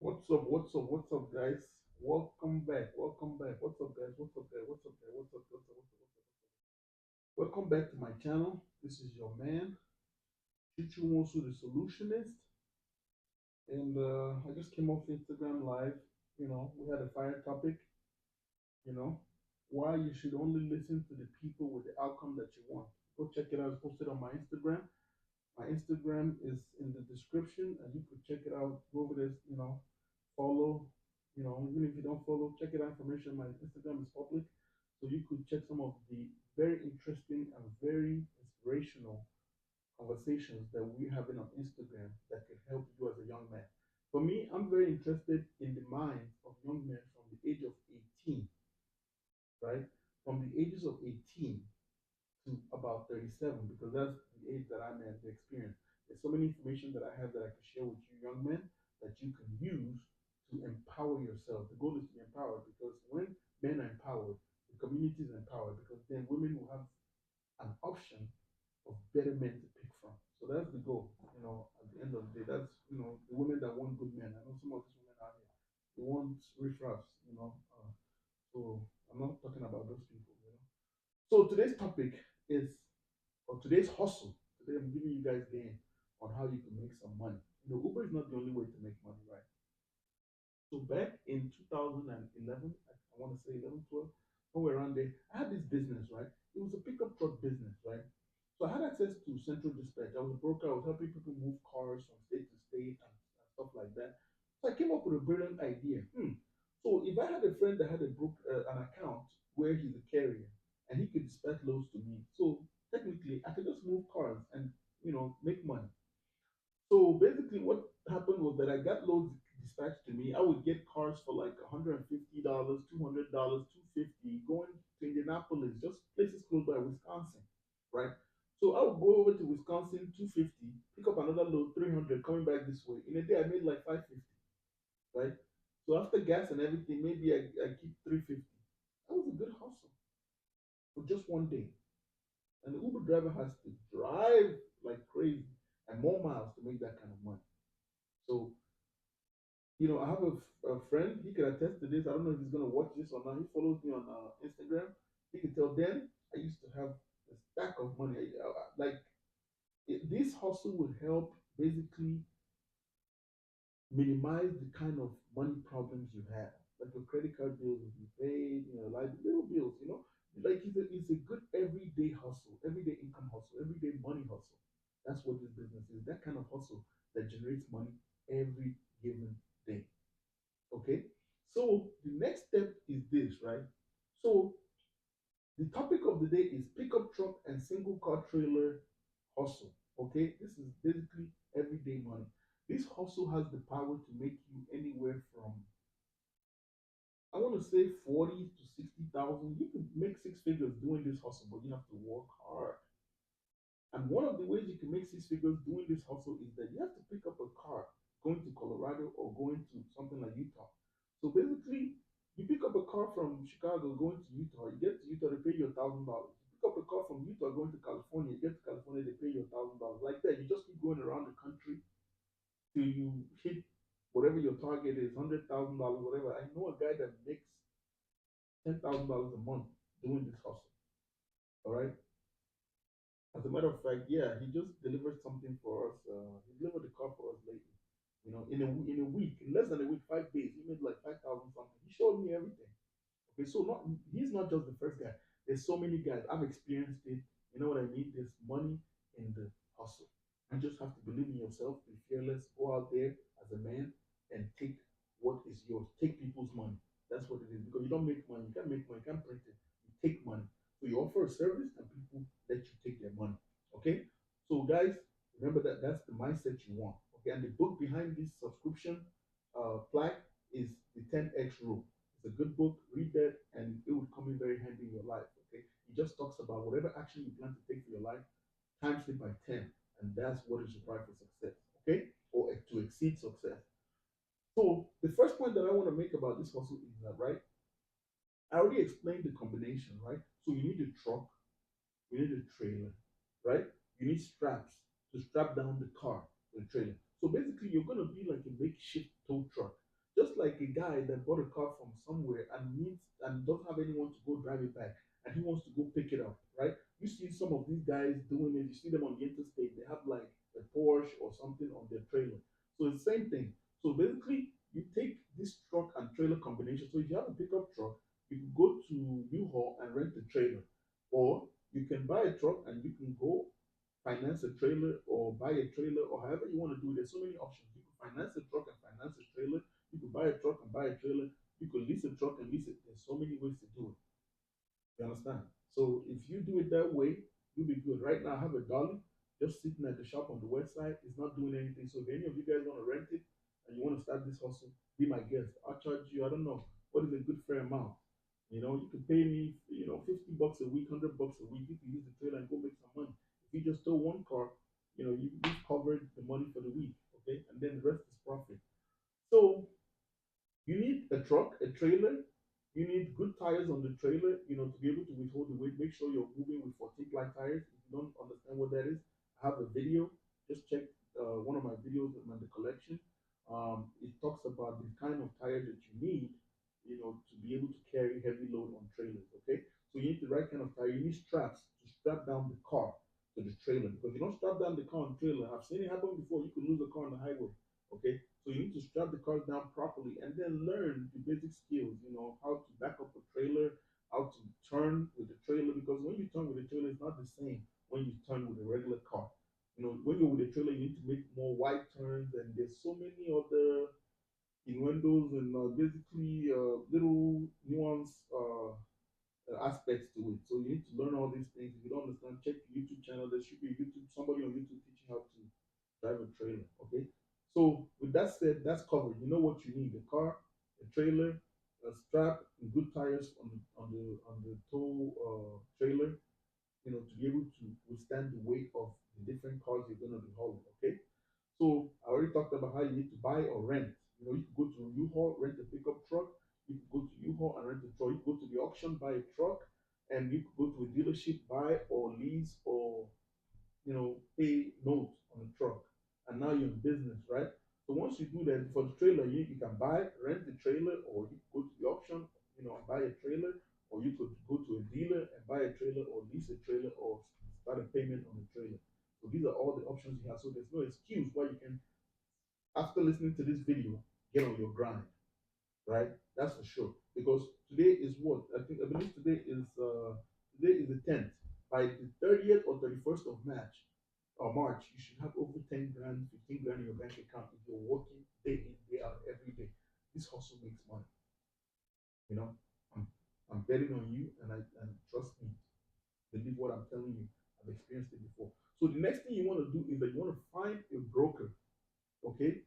What's up? What's up? What's up, guys? Welcome back. Welcome back. What's up, guys? What's up, guys? What's up, guys? What's up? What's up? What's up? What's up? Welcome back to my channel. This is your man, ChukwumaijemNwosu, the solutionist. And I just came off Instagram Live. We had a fire topic. You know, why you should only listen to the people with the outcome that you want. Go check it out. It's posted on my Instagram. My Instagram is in the description, and you could check it out. Go over there, follow. Even if you don't follow, check it out. Information. My Instagram is public, so you could check some of the very interesting and very inspirational conversations that we're having on Instagram that could help you as a young man. For me, I'm very interested in the minds of young men from the age of 18, right? From the ages of 18 to about 37, because that's the age that I'm at, the experience. There's so many information that I have that I can share with you, young men, that you can use to empower yourself. The goal is to be empowered, because when men are empowered, the community is empowered, because then women will have an option of better men to pick from. So that's the goal. At the end of the day, that's the women that want good men. I know some of these women out here, they want riffraffs. So I'm not talking about those people. So today's topic is, or today's hustle. Today I'm giving you guys game on how you can make some money. Uber is not the only way to make money, right? So back in 2011, I want to say 11, 12, somewhere around there, I had this business, right? It was a pickup truck business, right? So I had access to central dispatch. I was a broker. I was helping people move cars from state to state and stuff like that. So I came up with a brilliant idea. So if I had a friend that had an account where he's a carrier and he could dispatch loads to me, so technically I could just move cars and make money. So basically, what happened was that I got loads dispatched to me. I would get cars for like $150, $200, 250, going to Indianapolis, just places close by Wisconsin, right? So I would go over to Wisconsin, 250, pick up another load, 300, coming back this way. In a day, I made like 550, right? So after gas and everything, maybe I keep 350. That was a good hustle for just one day. And the Uber driver has to drive like crazy and more miles to make that kind of money. So, I have a friend, he can attest to this. I don't know if he's going to watch this or not. He follows me on Instagram. He can tell then I used to have a stack of money. This hustle would help basically minimize the kind of money problems you have. Like your credit card bills will be paid, like little bills. Like it's a good everyday hustle, everyday income hustle, everyday money hustle. That's what this business is. That kind of hustle that generates money every given day. Okay. So the next step is this, right? So the topic of the day is pickup truck and single car trailer hustle. Okay, this is basically everyday money. This hustle has the power to make you anywhere from, I want to say, 40 to 60,000. You can make six figures doing this hustle, but you have to work hard. And one of the ways you can make six figures doing this hustle is that you have to pick up a car going to Colorado or going to something like Utah. So basically, you pick up a car from Chicago going to Utah. You get to Utah, they pay you $1,000. You pick up a car from Utah going to California. You get to California, they pay you $1,000. Like that, you just keep going around the country till you hit whatever your target is, $100,000, whatever. I know a guy that makes $10,000 a month doing this hustle. All right. As a matter of fact, yeah, he just delivered something for us. He delivered the car for us lately. In a week, in less than a week, 5 days, he made like 5,000 something. He showed me everything. Okay, so not he's not just the first guy. There's so many guys. I've experienced it. You know what I mean? There's money in the hustle. You just have to believe in yourself, be fearless, go out there as a man and take what is yours. Take people's money. That's what it is. Because you don't make money, you can't make money, you can't print it. You take money. So you offer a service and people let you take their money. Okay? So guys, remember that that's the mindset you want. Okay, and the book behind this subscription plaque is the 10x rule. It's a good book. Read that, and it would come in very handy in your life. Okay, it just talks about whatever action you plan to take for your life, times it by 10, and that's what is required for success. Okay, or to exceed success. So the first point that I want to make about this hustle is that, right, I already explained the combination, right? So you need a truck, you need a trailer, right? You need straps to strap down the car, the trailer. So basically, you're going to be like a makeshift tow truck. like a guy that bought a car from somewhere and needs and doesn't have anyone to go drive it back, and he wants to go pick it up, right? You see some of these guys doing it. You see them on the interstate. They have like a Porsche or something on their trailer. So it's the same thing. So basically, you take this truck and trailer combination. So if you have a pickup truck, you can go to U-Haul and rent a trailer, or you can buy a truck and you can go finance a trailer or buy a trailer or however you want to do it. There's so many options. You can finance a truck and finance a trailer. You can buy a truck and buy a trailer. You can lease a truck and lease it. There's so many ways to do it. You understand? So if you do it that way, you'll be good. Right now, I have a dolly just sitting at the shop on the website. It's not doing anything. So if any of you guys want to rent it and you want to start this hustle, be my guest. I'll charge you, I don't know, what is a good fair amount? You know, you can pay me, $50 a week, $100 a week. You can use the trailer and go make some money. If you just tow one car, you've covered the money for the week, okay? And then the rest is profit. So you need a truck, a trailer. You need good tires on the trailer, to be able to withhold the weight. Make sure you're moving with 14-ply tires. If you don't understand what that is, I have a video. Just check one of my videos in the collection. It talks about the kind of tires that you need, to be able to carry heavy load on trailers. Okay, so you need the right kind of tire. You need straps to strap down the car to the trailer, because you don't strap down the car on the trailer. I've seen it happen before. You could lose a car on the highway. Okay, so you need to strap the cars down properly and then learn the basic skills, how to back up a trailer, how to turn with the trailer, because when you turn with a trailer, it's not the same when you turn with a regular car. When you're with a trailer, you need to make more wide turns, and there's so many other innuendos and basically little nuance aspects to it. So you need to learn all these things. If you don't understand, check the YouTube channel. There should be somebody on YouTube teaching how to drive a trailer. Okay. So with that said, that's covered. You know what you need: a car, a trailer, a strap, and good tires on the tow trailer. To be able to withstand the weight of the different cars you're going to be hauling. Okay. So I already talked about how you need to buy or rent. You can go to U-Haul, rent a pickup truck. You can go to U-Haul and rent a truck. You can go to the auction, buy a truck, and you can go to a dealership, buy or lease or pay note on the truck. And now you're in business, right? So once you do that for the trailer, you can buy, rent the trailer, or you can go to the auction, and buy a trailer, or you could go to a dealer and buy a trailer, or lease a trailer, or start a payment on the trailer. So these are all the options you have. So there's no excuse why you can, after listening to this video, get on your grind, right? That's for sure. Because today is what? I believe today is the 10th. By the 30th or 31st of March, you should have over 10 grand, 15 grand in your bank account if you're working day in, day out, every day. This hustle makes money. You know, I'm, I'm betting on you, and trust me, believe what I'm telling you. I've experienced it before. So the next thing you want to do is that you want to find a broker, okay,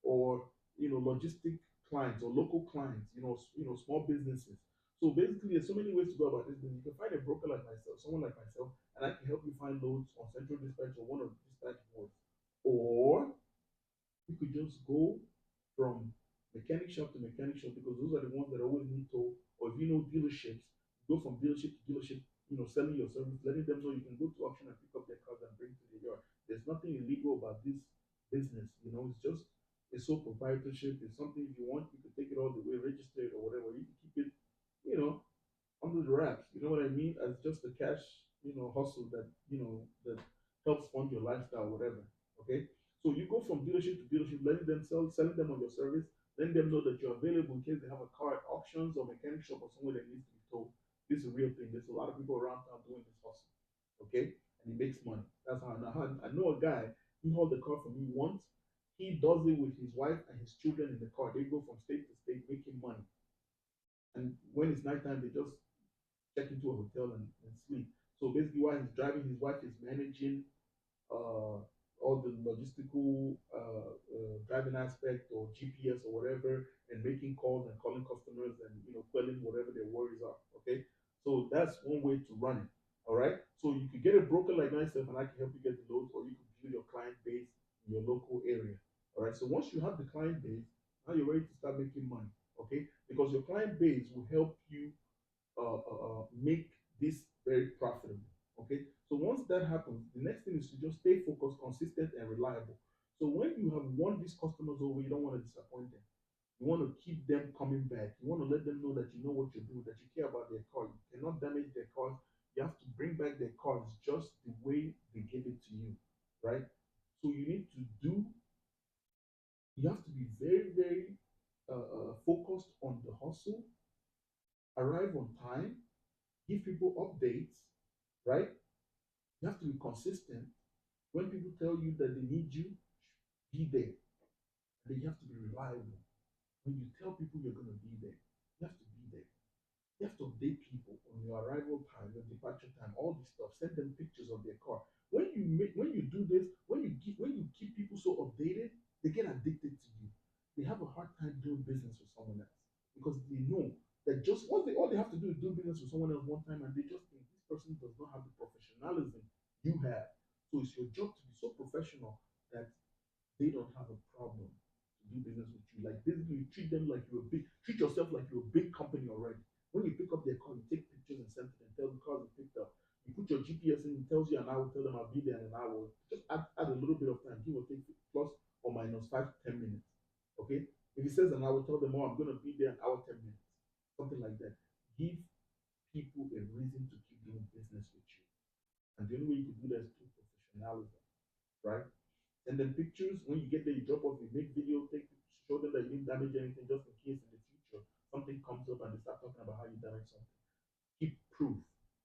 or logistic clients or local clients, small businesses. So basically, there's so many ways to go about this. You can find a broker like myself, someone like myself, and I can help you find loads on Central Dispatch or one of the dispatch boards. Or you could just go from mechanic shop to mechanic shop, because those are the ones that always need tow. Or if you know dealerships, go from dealership to dealership, selling your service, letting them know you can go to auction and pick up their cars and bring to the yard. There's nothing illegal about this business. It's just a sole proprietorship. It's something, if you want, you can take it all the way, register it or whatever. You can keep it, you know, under the wraps. You know what I mean? As just a cash, hustle that helps fund your lifestyle, whatever. Okay. So you go from dealership to dealership, selling them on your service, letting them know that you're available in case they have a car at auctions or mechanic shop or somewhere that needs to be towed. This is a real thing. There's a lot of people around town doing this hustle. Okay. And he makes money. That's how I know a guy. He hauled the car for me once. He does it with his wife and his children in the car. They go from state to state making money. And when it's nighttime, they just check into a hotel and sleep. So basically, while he's driving, his wife is managing all the logistical driving aspect or GPS or whatever, and making calls and calling customers and quelling whatever their worries are. Okay, so that's one way to run it. All right, so you could get a broker like myself, and I can help you get the loads, or you could build your client base in your local area. All right, so once you have the client base, now you're ready to start making money. Okay, because your client base will help you make this very profitable. Okay, so once that happens, the next thing is to just stay focused, consistent, and reliable. So when you have won these customers over, you don't want to disappoint them. You want to keep them coming back. You want to let them know that you know what you're doing, that you care about their car. You cannot damage their cars. You have to bring back their cars just the way they gave it to you, right? So you have to be very, very focused on the hustle, arrive on time, give people updates, right? You have to be consistent. When people tell you that they need you, be there. And then you have to be reliable. When you tell people you're going to be there, you have to be there. You have to update people on your arrival time, your departure time, all this stuff. Send them pictures of their car. When you do this, when you keep people so updated, they get addicted to you. They have a hard time doing business with someone else because they know that just once they all they have to do is do business with someone else one time, and they just think this person does not have the professionalism you have. So it's your job to be so professional that they don't have a problem to do business with you. Like basically, you treat them like you're a big, treat yourself like you're a big company already. When you pick up their car, you take pictures and send to them, tell the cars you picked up. You put your GPS in, it tells you an hour, tell them I'll be there in an hour. Just add a little bit of time, give or take plus or minus 5 to 10 minutes. Okay? If it says an hour, tell them, oh, I'm gonna be there an hour, 10 minutes. Something like that. Give people a reason to keep doing business with you. And the only way you can do that is through professionalism, right? Send them pictures. When you get there, you drop off, you make video, show them that you didn't damage anything just in case in the future something comes up and they start talking about how you damaged something. Keep proof,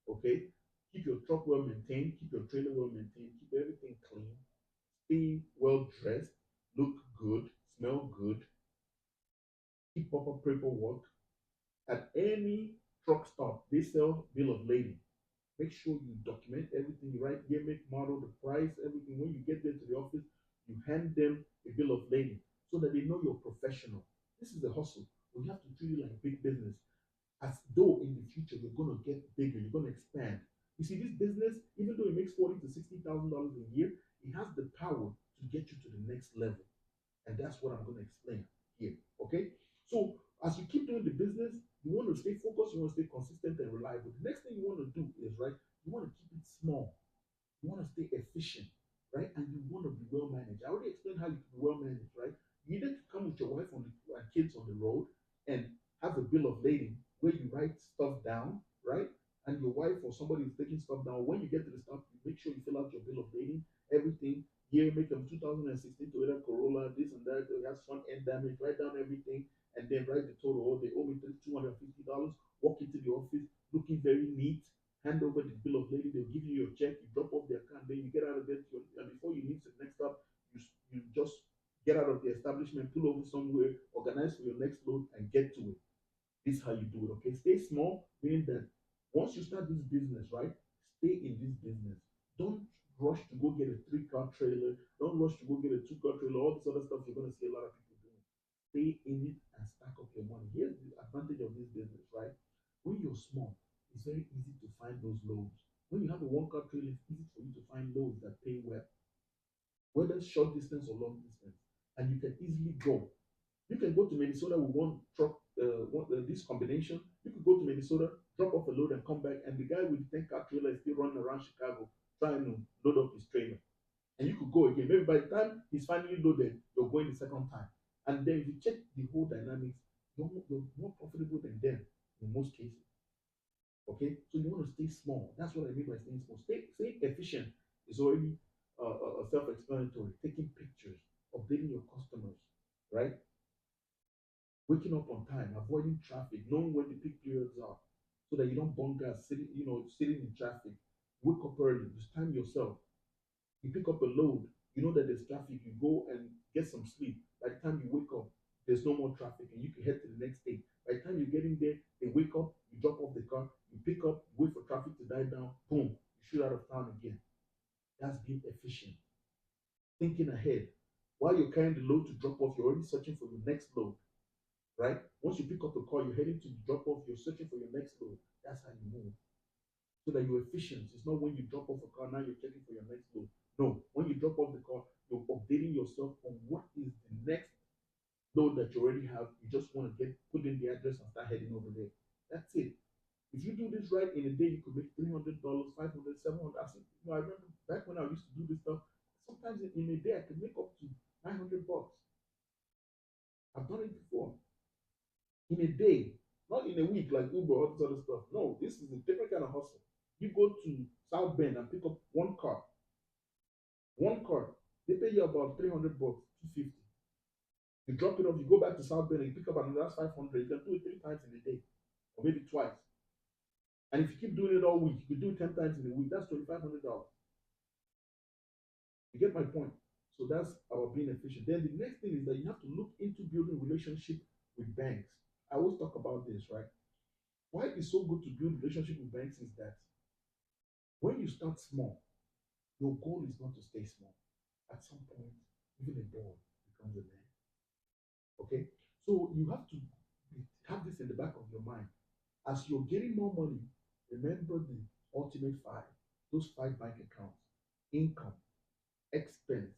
okay? Keep your truck well maintained, keep your trailer well maintained, keep everything clean, stay well dressed, look good, smell good, keep proper paperwork. At any truck stop, they sell bill of lading. Make sure you document everything, you write year, make, model, the price, everything. When you get there to the office, you hand them a bill of lading so that they know you're professional. This is a hustle. We have to treat it like big business, as though in the future you're going to get bigger, you're going to expand. You see, this business, even though it makes $40,000 to $60,000 a year, it has the power to get you to the next level. And that's what I'm going to explain here. Okay? So as you keep doing the business, you want to stay focused, you want to stay consistent and reliable. The next thing you want to do is right, you want to keep it small. You want to stay efficient, right? And you want to be well managed. I already explained how you can be well managed, right? You need to come with your wife and kids on the road and have a bill of lading where you write stuff down, right? And your wife or somebody is taking stuff down. When you get to the stop, you make sure you fill out your bill of lading, everything. Here, make them 2016 Toyota Corolla, this and that. It has front end damage. Write down everything, and then write the total. Oh, they owe me $250. Walk into the office, looking very neat. Hand over the bill of lading. They'll give you your check. You drop off their account. Then you get out of there. And before you leave to the next stop, you just get out of the establishment, pull over somewhere, organize for your next load, and get to it. This is how you do it. Okay, stay small, meaning that once you start this business, right, stay in this business. Don't rush to go get a 3 car trailer. Don't rush to go get a 2 car trailer. All this other stuff you're going to see a lot of people doing. Stay in it and stack up your money. Here's the advantage of this business, right? When you're small, it's very easy to find those loads. When you have a 1 car trailer, it's easy for you to find loads that pay well, whether short distance or long distance, and you can easily go. You can go to Minnesota with one truck, this combination. You could go to Minnesota, drop off a load, and come back, and the guy with the 10 car trailer is still running around Chicago trying to load up his trailer. And you could go again. Maybe by the time he's finally loaded, you're going the second time. And then if you check the whole dynamics, you're more profitable than them in most cases. Okay, so you want to stay small. That's what I mean by staying small. Stay efficient is already self-explanatory. Taking pictures, updating your customers, right? Waking up on time, avoiding traffic, knowing when the peak periods are, so that you don't burn gas sitting in traffic. Wake up early, just time yourself. You pick up a load, you know that there's traffic, you go and get some sleep. By the time you wake up, there's no more traffic and you can head to the next day. By the time you get in there, they wake up, you drop off the car, you pick up, wait for traffic to die down, boom, you shoot out of town again. That's being efficient. Thinking ahead. While you're carrying the load to drop off, you're already searching for your next load, right? Once you pick up the car, you're heading to the drop off, you're searching for your next load. That's how you move. So that you're efficient. It's not when you drop off a car, now you're checking for your next load. No, when you drop off the car, you're updating yourself on what is the next load that you already have. You just want to put in the address and start heading over there. That's it. If you do this right in a day, you could make $300, 500, 700. I remember back when I used to do this stuff. Sometimes in a day, I could make up to $900. I've done it before. in a day, not in a week like Uber, all this other stuff. No, this is a different kind of hustle. You go to South Bend and pick up one car. One car. They pay you about 300 bucks, 250. You drop it off, you go back to South Bend and you pick up another 500. You can do it 3 times in a day, or maybe twice. And if you keep doing it all week, you could do it 10 times in a week. That's $2,500. You get my point? So that's about being efficient. Then the next thing is that you have to look into building relationship with banks. I always talk about this, right? Why it's so good to build relationship with banks is that when you start small, your goal is not to stay small. At some point, even a ball becomes a man. Okay? So you have to have this in the back of your mind. As you're getting more money, remember the ultimate five, those five bank accounts: income, expense,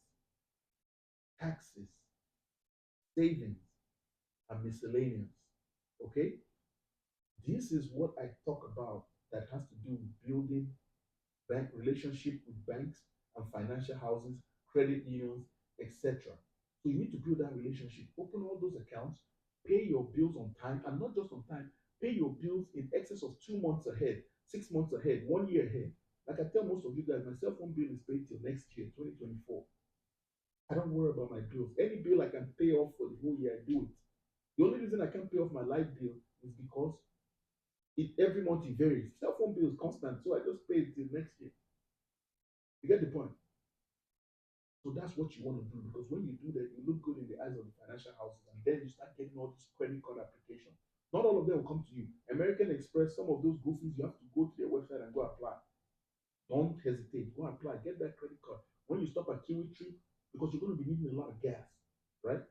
taxes, savings, and miscellaneous. Okay? This is what I talk about that has to do with building bank relationship with banks and financial houses, credit unions, etc. So you need to build that relationship, open all those accounts, pay your bills on time, and not just on time, pay your bills in excess of 2 months ahead, 6 months ahead, 1 year ahead. Like I tell most of you guys, my cell phone bill is paid till next year, 2024. I don't worry about my bills. Any bill I can pay off for the whole year, I do it. The only reason I can't pay off my light bill is because every month it varies. Cell phone bill is constant, so I just pay it till next year. You get the point? So that's what you want to do, because when you do that, you look good in the eyes of the financial houses, and then you start getting all these credit card applications. Not all of them will come to you. American Express, some of those goofies, you have to go to their website and go apply. Don't hesitate. Go apply. Get that credit card. When you stop at Kiwi Tree, because you're going to be needing a lot of gas, right?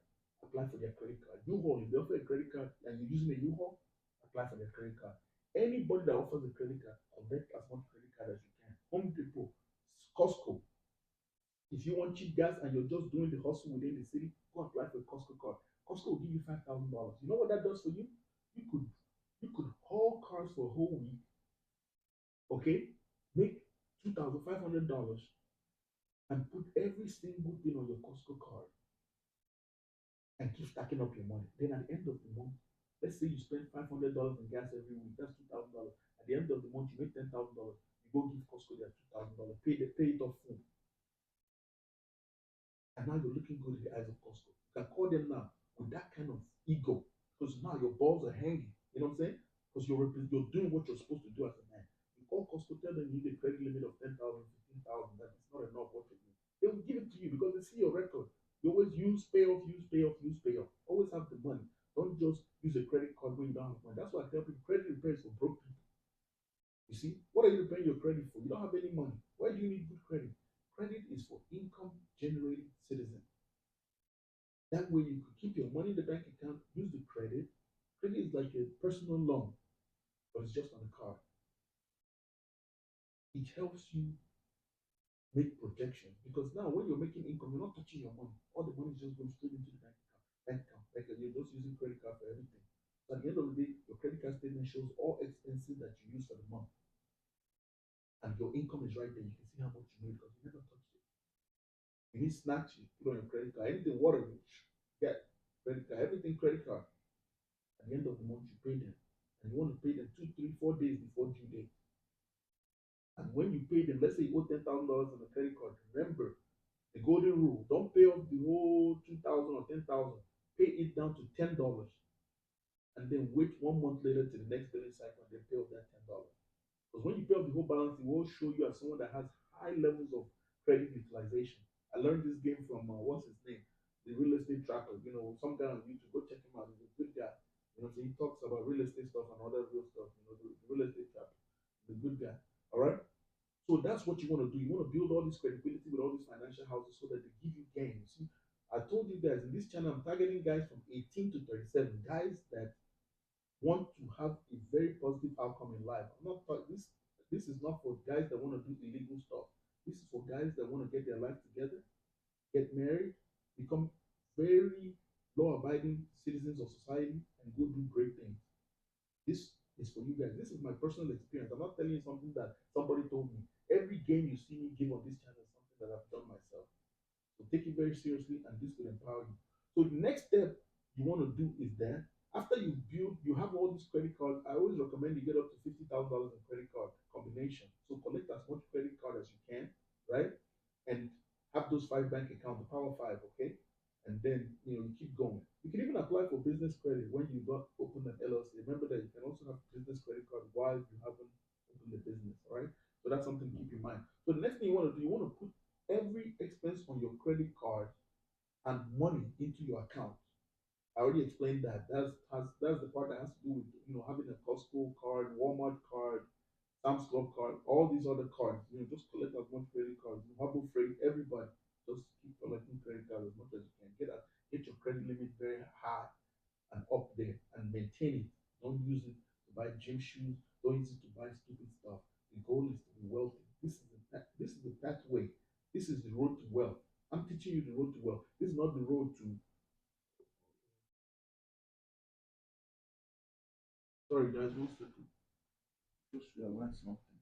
Apply for their credit card. U-Haul, if they offer a credit card and you're using a U-Haul, apply for their credit card. Anybody that offers a credit card, collect as much credit card as you can. Home Depot, Costco. If you want cheap gas and you're just doing the hustle within the city, go apply for a Costco card. Costco will give you $5,000. You know what that does for you? You could you could haul cars for a whole week, okay? Make $2,500 and put every single thing on your Costco card and keep stacking up your money. Then at the end of the month, let's say you spend $500 in gas every week, that's $2,000. At the end of the month, you make $10,000. You go give Costco their $2,000, pay it off full. And now you're looking good in the eyes of Costco. You can call them now with that kind of ego, because now your balls are hanging. You know what I'm saying? Because you're doing what you're supposed to do as a man. You call Costco, tell them you need a credit limit of 10,000, 15,000. That it's not enough. What you do? They will give it to you because they see your record. You always use pay off, use pay off, use pay off. Always have the money. Don't just use a credit card when you don't have money. That's why I tell people credit repair is for broke people. You see, what are you repaying your credit for? You don't have any money. Why do you need good credit? Credit is for income generating citizens. That way you could keep your money in the bank account, use the credit. Credit is like a personal loan, but it's just on a card. It helps you make projections, because now when you're making income, you're not touching your money. All the money is just going straight into the bank account. Bank account. Like you're just using credit card for everything. So at the end of the day, your credit card statement shows all expenses that you use for the month. And your income is right there. You can see how much you made because you never touched it. You need snacks, you put on your credit card. Anything water, you get credit card. Everything credit card. At the end of the month, you pay them. And you want to pay them 2, 3, 4 days before due date. And when you pay them, let's say you owe $10,000 on a credit card, remember the golden rule: don't pay off the whole 2,000 or 10,000. Pay it down to $10, and then wait 1 month later to the next billing cycle and then pay off that $10. Because when you pay off the whole balance, it will show you as someone that has high levels of credit utilization. I learned this game from what's his name, the real estate tracker. You know, some guy on YouTube. Go check him out. He's a good guy. You know, so he talks about real estate stuff and other real stuff. You know, the real estate tracker. He's a good guy. All right. So that's what you want to do. You want to build all this credibility with all these financial houses so that they give you gain. You see, I told you guys in this channel, I'm targeting guys from 18 to 37, guys that want to have a very positive outcome in life. I'm not this. This is not for guys that want to do illegal stuff. This is for guys that want to get their life together, get married, become very law-abiding citizens of society, and go do great things. This is for you guys. This is my personal experience. I'm not telling you something that somebody told me. Every game you see me give on this channel is something that I've done myself. So take it very seriously, and this will empower you. So the next step you want to do is that after you build recommend you get up to $50,000 in credit card combination. So collect as much credit card as you can, right? And have those 5 bank accounts, the power five, okay? And then you keep going. You can even apply for business credit when you don't open an LLC. Remember that you can also have business credit card while you haven't opened the business, all right? So that's something to keep in mind. So the next thing you want to do, you want to put every expense on your credit card and money into your account. I already explained that. That's the part that has to do with having a Costco card, Walmart card, Sam's Club card, all these other cards. Just collect as much credit cards. Harbor Freight, everybody, just keep collecting credit cards as much as you can. Get your credit limit very high and up there, and maintain it. Don't use it to buy gym shoes. Don't use it to buy stupid stuff. The goal is to be wealthy. This is the pathway. This is the road to wealth. I'm teaching you the road to wealth. This is not the road to. Sorry, guys, one second. Just realize something.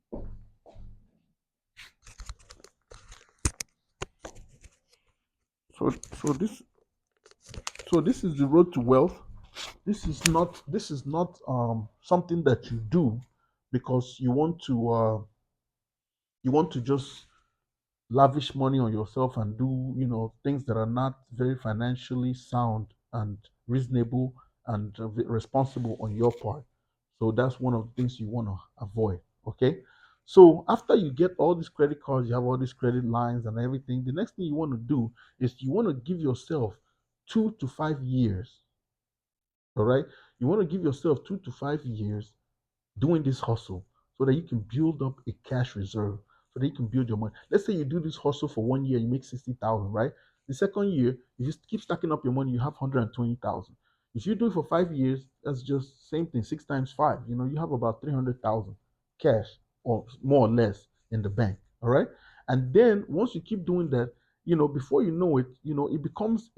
So, so this, so this is the road to wealth. This is not something that you do because you want to just lavish money on yourself and do things that are not very financially sound and reasonable and responsible on your part. So that's one of the things you want to avoid. Okay. So after you get all these credit cards, you have all these credit lines and everything, the next thing you want to do is you want to give yourself 2 to 5 years. All right. You want to give yourself 2 to 5 years doing this hustle so that you can build up a cash reserve so that you can build your money. Let's say you do this hustle for 1 year, you make 60,000, right? The second year, you just keep stacking up your money, you have 120,000. If you do it for 5 years, that's just same thing, 6 times 5. You have about 300,000 cash or more or less in the bank. All right. And then once you keep doing that, before you know it, it becomes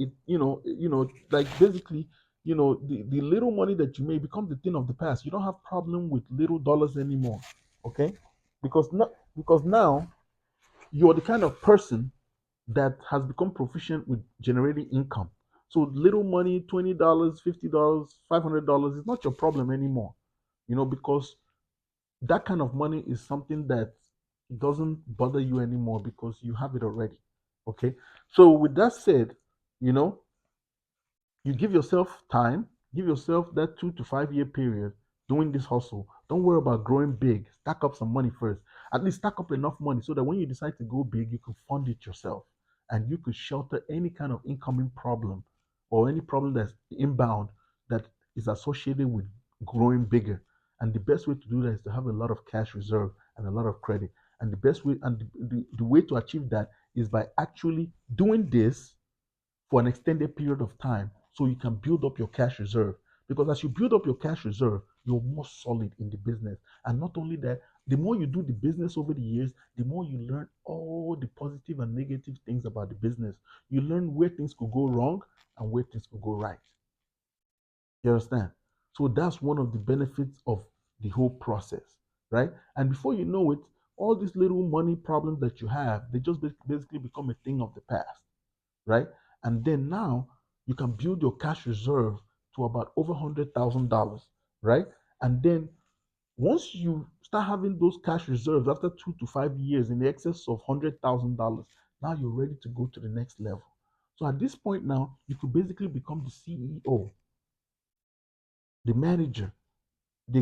like basically the little money that you make becomes the thing of the past. You don't have problem with little dollars anymore. Okay. Because now you're the kind of person that has become proficient with generating income. So little money, $20, $50, $500 is not your problem anymore. Because that kind of money is something that doesn't bother you anymore because you have it already. Okay. So with that said, you know you give yourself time, give yourself that 2 to 5 year period doing this hustle. Don't worry about growing big. Stack up some money first. At least stack up enough money so that when you decide to go big, you can fund it yourself and you could shelter any kind of incoming problem or any problem that's inbound that is associated with growing bigger. And the best way to do that is to have a lot of cash reserve and a lot of credit. And the best way and the way to achieve that is by actually doing this for an extended period of time so you can build up your cash reserve. Because as you build up your cash reserve, you're more solid in the business. And not only that, the more you do the business over the years, the more you learn all the positive and negative things about the business. You learn where things could go wrong and where things could go right. You understand? So that's one of the benefits of the whole process, right? And before you know it, all these little money problems that you have, they just basically become a thing of the past, right? And then now you can build your cash reserve to about over $100,000, right? And then once you start having those cash reserves after 2 to 5 years in the excess of $100,000, now you're ready to go to the next level. So at this point now, you could basically become the CEO, the manager, the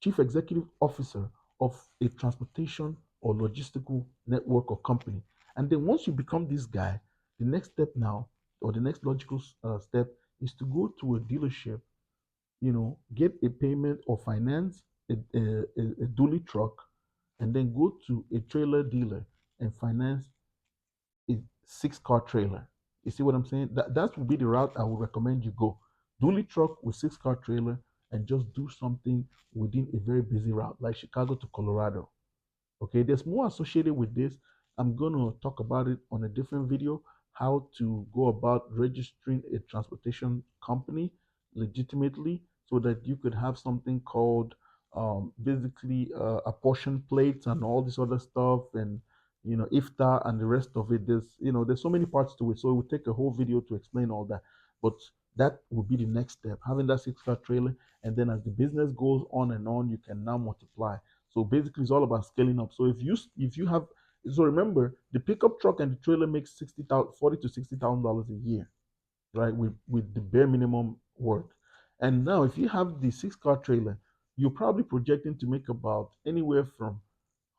chief executive officer of a transportation or logistical network or company. And then once you become this guy, the next step now, or the next logical step, is to go to a dealership, get a payment or finance a dually truck, and then go to a trailer dealer and finance a 6 car trailer. You see what I'm saying? That would be the route I would recommend you go. Dually truck with 6 car trailer and just do something within a very busy route like Chicago to Colorado. Okay, there's more associated with this. I'm going to talk about it on a different video, how to go about registering a transportation company legitimately so that you could have something called basically apportion plates and all this other stuff, and IFTA and the rest of it. There's so many parts to it, so it would take a whole video to explain all that. But That would be the next step, having that 6 car trailer. And then as the business goes on and on, you can now multiply. So basically, it's all about scaling up. So if you have, so remember, the pickup truck and the trailer makes 60,000, 40 to $60,000 a year, right? With the bare minimum work. And now, if you have the 6 car trailer, you're probably projecting to make about anywhere from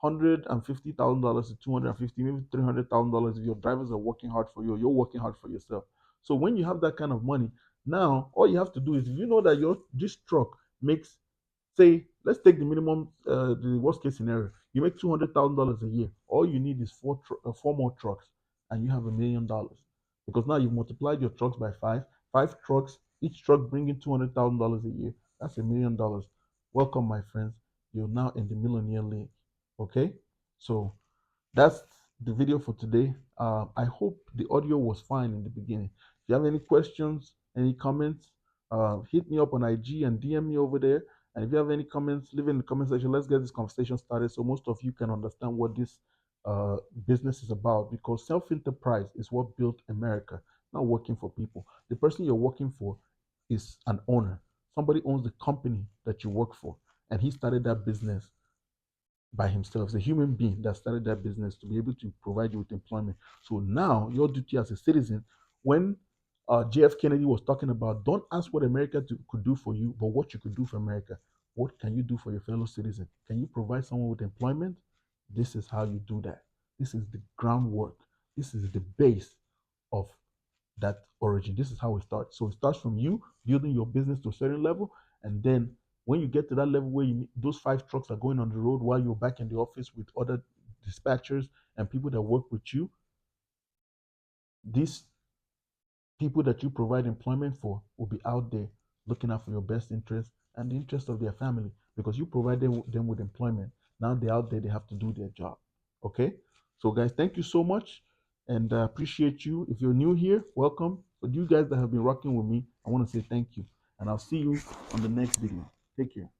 $150,000 to 250, maybe $300,000 if your drivers are working hard for you, or you're working hard for yourself. So when you have that kind of money, now all you have to do is, if you know that your this truck makes, say, let's take the minimum, the worst case scenario, you make $200,000 a year. All you need is four more trucks, and you have $1 million, because now you've multiplied your trucks by five. Five trucks, each truck bringing $200,000 a year. That's $1 million. Welcome, my friends. You're now in the millionaire league. Okay, so that's the video for today. I hope the audio was fine in the beginning. If you have any questions, any comments, hit me up on IG and DM me over there. And if you have any comments, leave it in the comment section. Let's get this conversation started so most of you can understand what this uh, business is about. Because self-enterprise is what built America, not working for people. The person you're working for is an owner. Somebody owns the company that you work for, and he started that business by himself. It's a human being that started that business to be able to provide you with employment. So now your duty as a citizen, when JF Kennedy was talking about, don't ask what America could do for you, but what you could do for America. What can you do for your fellow citizen? Can you provide someone with employment? This is how you do that. This is the groundwork. This is the base of that origin. This is how it starts. So it starts from you building your business to a certain level, and then when you get to that level where those 5 trucks are going on the road while you're back in the office with other dispatchers and people that work with you, these people that you provide employment for will be out there looking out for your best interest and the interest of their family, because you provide them with employment. Now they're out there, they have to do their job. Okay, so guys, thank you so much, and appreciate you. If you're new here, welcome. For you guys that have been rocking with me, I want to say thank you, and I'll see you on the next video. Take care.